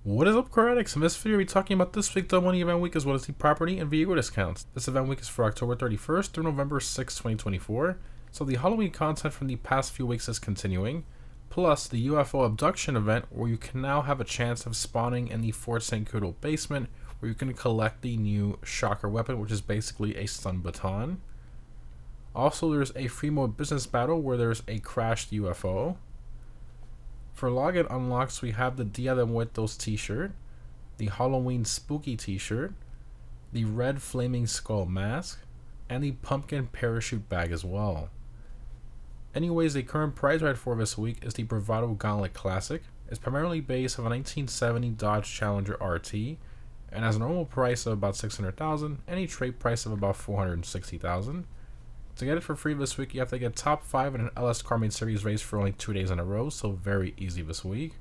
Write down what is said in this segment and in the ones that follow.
What is up, car addicts? In this video, we're talking about this week's Double Money Event Week as well as the property and vehicle discounts. This event week is for October 31st through November 6, 2024. So the Halloween content from the past few weeks is continuing, plus the UFO abduction event where you can now have a chance of spawning in the Fort St. Kudo basement where you can collect the new Shocker weapon, which is basically a stun baton. Also, there's a free mode business battle where there's a crashed UFO. For login unlocks, we have the Dia de Muertos t-shirt, the Halloween Spooky t-shirt, the red flaming skull mask, and the pumpkin parachute bag as well. Anyways, the current prize ride for this week is the Bravado Gauntlet Classic. It's primarily based on a 1970 Dodge Challenger RT, and has a normal price of about $600,000 and a trade price of about $460,000. To get it for free this week, you have to get top 5 in an LS Carmine Series race for only 2 days in a row, so very easy this week.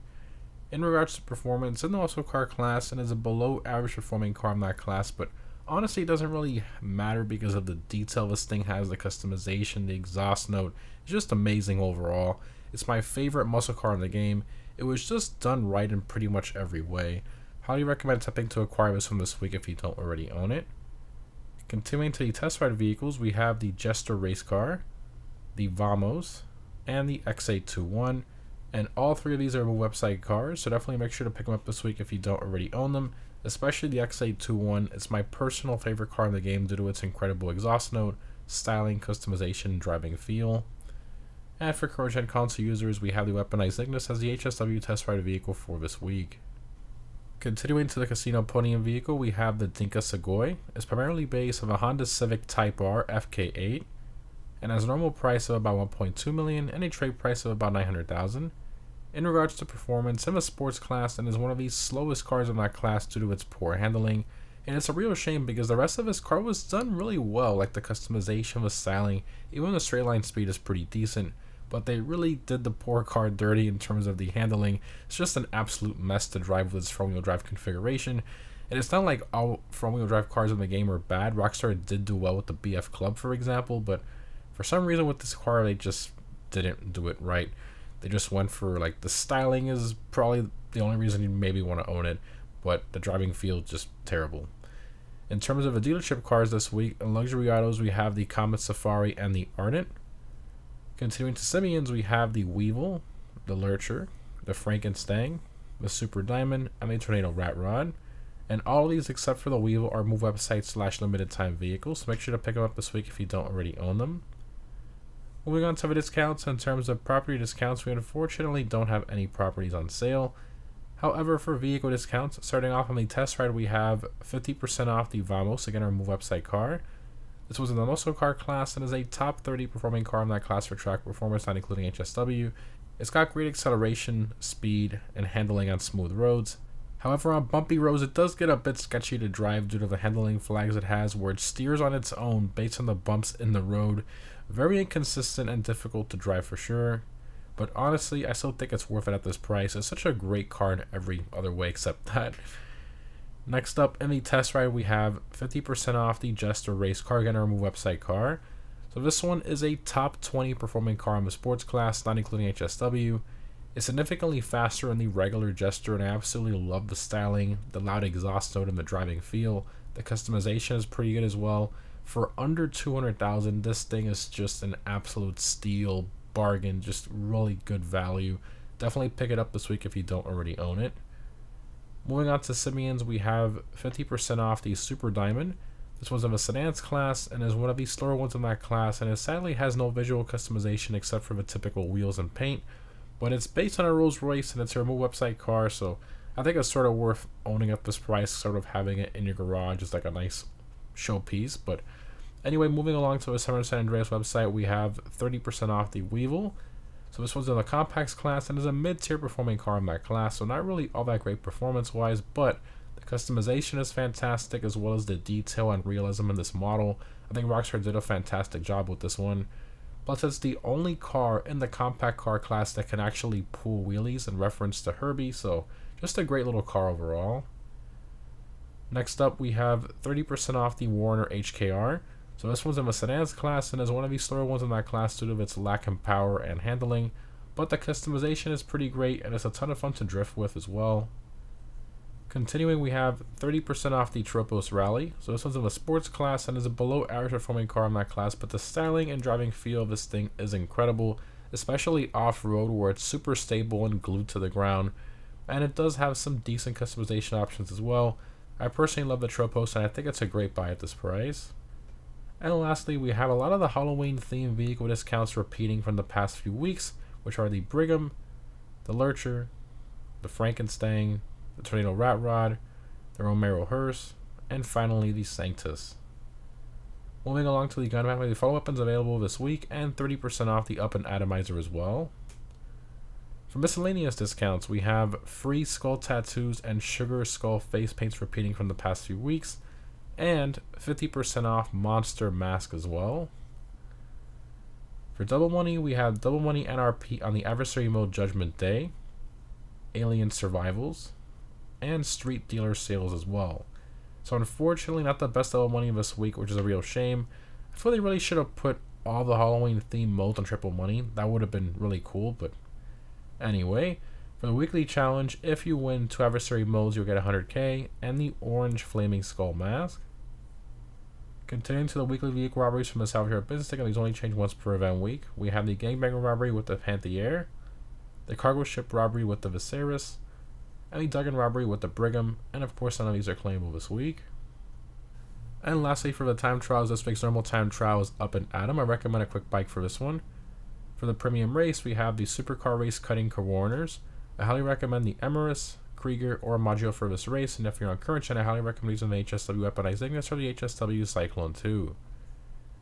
In regards to performance, in the muscle car class, and is a below average performing car in that class, but honestly it doesn't really matter because of the detail this thing has, the customization, the exhaust note. It's just amazing overall. It's my favorite muscle car in the game. It was just done right in pretty much every way. Highly recommend attempting to acquire this one this week if you don't already own it. Continuing to the test ride vehicles, we have the Jester race car, the Vamos, and the X821, and all three of these are website cars, so definitely make sure to pick them up this week if you don't already own them, especially the X821. It's my personal favorite car in the game due to its incredible exhaust note, styling, customization, driving feel. And for current gen console users, we have the weaponized Ignis as the HSW test ride vehicle for this week. Continuing to the casino podium vehicle, we have the Dinka Segoy. It's primarily based on a Honda Civic Type R FK8 and has a normal price of about $1.2 million and a trade price of about $900,000. In regards to performance, in the sports class, and is one of the slowest cars in that class due to its poor handling, and it's a real shame because the rest of this car was done really well, like the customization, the styling, even the straight line speed is pretty decent. But they really did the poor car dirty in terms of the handling. It's just an absolute mess to drive with this front-wheel drive configuration. And it's not like all front-wheel drive cars in the game are bad. Rockstar did do well with the BF Club, for example, but for some reason with this car, they just didn't do it right. They just went for, like, the styling is probably the only reason you maybe want to own it, but the driving feel just terrible. In terms of the dealership cars this week, in luxury autos, we have the Comet Safari and the Ardent. Continuing to Simeons, we have the Weevil, the Lurcher, the Frankenstein, the Super Diamond, and the Tornado Rat Rod. And all of these except for the Weevil are move website / limited time vehicles, so make sure to pick them up this week if you don't already own them. Moving on to the discounts, in terms of property discounts, we unfortunately don't have any properties on sale. However, for vehicle discounts, starting off on the test ride, we have 50% off the Vamos, again our move website car. This was in the muscle car class and is a top 30 performing car in that class for track performance, not including HSW. It's got great acceleration, speed, and handling on smooth roads. However, on bumpy roads, it does get a bit sketchy to drive due to the handling flags it has, where it steers on its own based on the bumps in the road. Very inconsistent and difficult to drive for sure. But honestly, I still think it's worth it at this price. It's such a great car in every other way except that. Next up in the test ride, we have 50% off the Jester race car, again our move website car. So this one is a top 20 performing car in the sports class, not including HSW. It's significantly faster than the regular Jester, and I absolutely love the styling, the loud exhaust note, and the driving feel. The customization is pretty good as well. For under $200,000, this thing is just an absolute steal, bargain, just really good value. Definitely pick it up this week if you don't already own it. Moving on to Simeons, we have 50% off the Super Diamond. This one's in the sedans class and is one of the slower ones in that class, and it sadly has no visual customization except for the typical wheels and paint. But it's based on a Rolls Royce and it's a remote website car, so I think it's sort of worth owning at this price, sort of having it in your garage is like a nice showpiece. But anyway, moving along to the Summer San Andreas website, we have 30% off the Weevil. So this one's in the compacts class and is a mid-tier performing car in that class, so not really all that great performance-wise, but the customization is fantastic as well as the detail and realism in this model. I think Rockstar did a fantastic job with this one. Plus, it's the only car in the compact car class that can actually pull wheelies in reference to Herbie, so just a great little car overall. Next up, we have 30% off the Warner HKR. So this one's in the sedans class and is one of the slower ones in that class due to its lack in power and handling, but the customization is pretty great and it's a ton of fun to drift with as well. Continuing, we have 30% off the Tropos Rally. So this one's of a sports class and is a below average performing car in that class, but the styling and driving feel of this thing is incredible, especially off-road where it's super stable and glued to the ground. And it does have some decent customization options as well. I personally love the Tropos and I think it's a great buy at this price. And lastly, we have a lot of the Halloween themed vehicle discounts repeating from the past few weeks, which are the Brigham, the Lurcher, the Frankenstein, the Tornado Rat Rod, the Romero Hearse, and finally the Sanctus. Moving along to the gun family, the follow weapons available this week, and 30% off the Up and Atomizer as well. For miscellaneous discounts, we have free skull tattoos and sugar skull face paints repeating from the past few weeks, and 50% off Monster Mask as well. For double money, we have double money NRP on the Adversary Mode Judgment Day, Alien Survivals, and Street Dealer Sales as well. So unfortunately, not the best double money this week, which is a real shame. I feel they really should have put all the Halloween themed modes on triple money. That would have been really cool, but anyway. For the weekly challenge, if you win 2 adversary modes, you'll get 100k and the orange flaming skull mask. Continuing to the weekly vehicle robberies from the Salvatore business ticket, these only change once per event week. We have the gangbanger robbery with the Panther, the cargo ship robbery with the Viserys, and the Duggan robbery with the Brigham, and of course none of these are claimable this week. And lastly, for the time trials, this week's normal time trial is Up and Atom. I recommend a quick bike for this one. For the premium race, we have the supercar race cutting Coroners. I highly recommend the Emirates, Krieger, or Maggio for this race, and if you're on current gen, I highly recommend using the HSW Weaponized Ignis or the HSW Cyclone 2.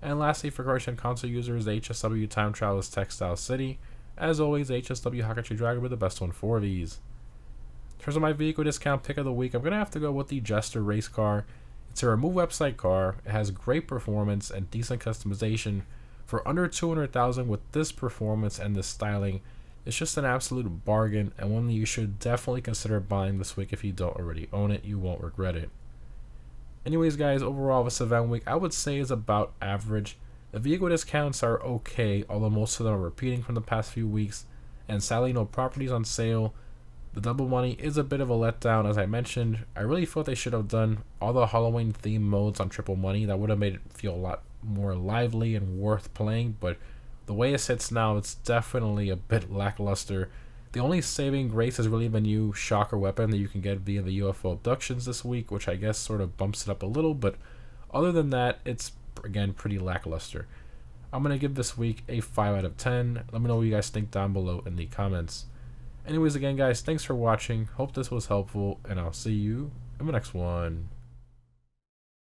And lastly, for current gen console users, the HSW time trial is Textile City. As always, the HSW Hakachi Dragon will be the best one for these. In terms of my vehicle discount pick of the week, I'm going to have to go with the Jester race car. It's a remove website car. It has great performance and decent customization. For under $200,000 with this performance and this styling, it's just an absolute bargain and one that you should definitely consider buying this week if you don't already own it. You won't regret it. Anyways guys, overall this event week I would say is about average. The vehicle discounts are okay, although most of them are repeating from the past few weeks, and sadly no properties on sale. The double money is a bit of a letdown, as I mentioned. I really thought they should have done all the Halloween theme modes on triple money. That would have made it feel a lot more lively and worth playing, but the way it sits now, it's definitely a bit lackluster. The only saving grace has really been new shocker weapon that you can get via the UFO abductions this week, which I guess sort of bumps it up a little, but other than that, it's again pretty lackluster. I'm going to give this week a 5 out of 10. Let me know what you guys think down below in the comments. Anyways, again guys, thanks for watching. Hope this was helpful, and I'll see you in the next one.